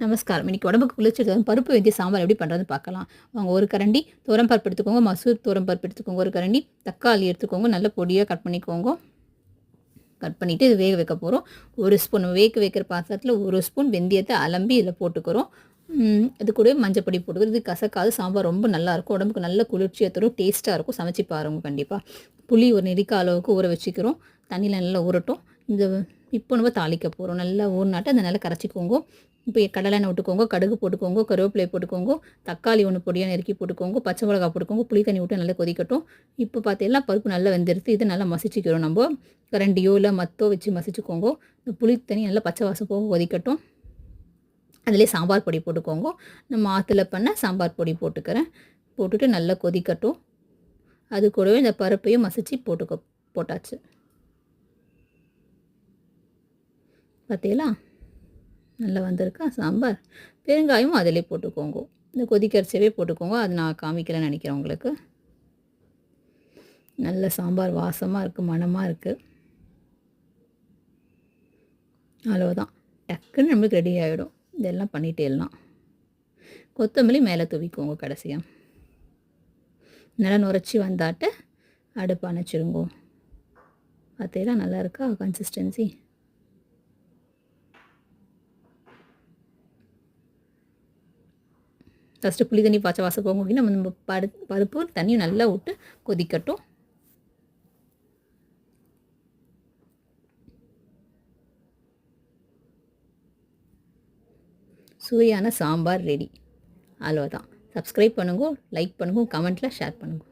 நமஸ்காரம். இன்னைக்கு உடம்புக்கு குளிர்ச்சி பருப்பு வெந்தய சாம்பார் எப்படி பண்ணுறதுன்னு பார்க்கலாம். வாங்க. ஒரு கரண்டி துவரம்பருப்பு எடுத்துக்கோங்க, மசூர் துவரம்பருப்பு எடுத்துக்கோங்க, ஒரு கரண்டி தக்காளி எடுத்துக்கோங்க, நல்ல பொடியாக கட் பண்ணிக்கோங்க. கட் பண்ணிவிட்டு இது வேக வைக்க போகிறோம். ஒரு ஸ்பூன் வேக வைக்கிற பாத்திரத்தில் ஒரு ஸ்பூன் வெந்தயத்தை அலம்பி இதில் போட்டுக்கிறோம். இது கூட மஞ்சள் பொடி போட்டுக்கிறோம். இது கசக்காது, சாம்பார் ரொம்ப நல்லாயிருக்கும், உடம்புக்கு நல்ல குளிர்ச்சியாக தரும், டேஸ்ட்டாக இருக்கும். சமைச்சு பாருங்க கண்டிப்பாக. புளி ஒரு நெல்லிக்காய் அளவுக்கு ஊற வச்சுக்கிறோம். தண்ணியில் நல்லா ஊறட்டும். இப்போ நம்ம தாளிக்க போகிறோம். நல்லா ஊறினாட்டு அதை நல்லா கரைச்சிக்கோங்க. இப்போ கடலெண்ணெய் விட்டுக்கோங்க, கடுகு போட்டுக்கோங்க, கருவேப்பிலை போட்டுக்கோங்க, தக்காளி ஒன்று பொடியாக நறுக்கி போட்டுக்கோங்க, பச்சை மிளகா போட்டுக்கோங்க, புளி தண்ணி விட்டு நல்லா கொதிக்கட்டும். இப்போ பார்த்தீங்கன்னா பருப்பு நல்லா வெந்துடுத்து. இதை நல்லா மசிச்சுக்கிறோம். நம்ம கரண்டியோ இல்லை மத்தோ வச்சு மசிச்சுக்கோங்க. இந்த புளி தண்ணி நல்லா பச்சை வாசம் போக கொதிக்கட்டும். அதிலே சாம்பார் பொடி போட்டுக்கோங்க. நம்ம ஆற்றுல பண்ண சாம்பார் பொடி போட்டுக்கிறேன். போட்டுட்டு நல்லா கொதிக்கட்டும். அது கூடவே இந்த பருப்பையும் மசிச்சு போட்டாச்சு. பார்த்தீங்களா, நல்லா வந்திருக்கா சாம்பார். பெருங்காயம் அதிலே போட்டுக்கோங்க. இந்த கொதிக்கரிசவே போட்டுக்கோங்க. அது நான் காமிக்கலன்னு நினைக்கிறேன் உங்களுக்கு. நல்ல சாம்பார் வாசமாக இருக்குது, மணமாக இருக்குது. அவ்வளோதான், டக்குன்னு நம்மளுக்கு ரெடி ஆகிடும். இதெல்லாம் பண்ணிகிட்டே எல்லாம் கொத்தமல்லி மேலே தூவிக்கோங்க. கடைசியாக நல்லா நுரைச்சி வந்தாட்டு அடுப்பு அணைச்சிருங்கோ. பார்த்தீங்களா, நல்லா இருக்கா கன்சிஸ்டன்சி. ஃபஸ்ட்டு புளி தண்ணி பச்சை வாசம் போங்க அப்படின்னா நம்ம பருப்பு தண்ணியும் நல்லா விட்டு கொதிக்கட்டும். சுவையான சாம்பார் ரெடி. அவ்வளோதான். சப்ஸ்கிரைப் பண்ணுங்க, லைக் பண்ணுங்க, கமெண்ட்டில் ஷேர் பண்ணுங்க.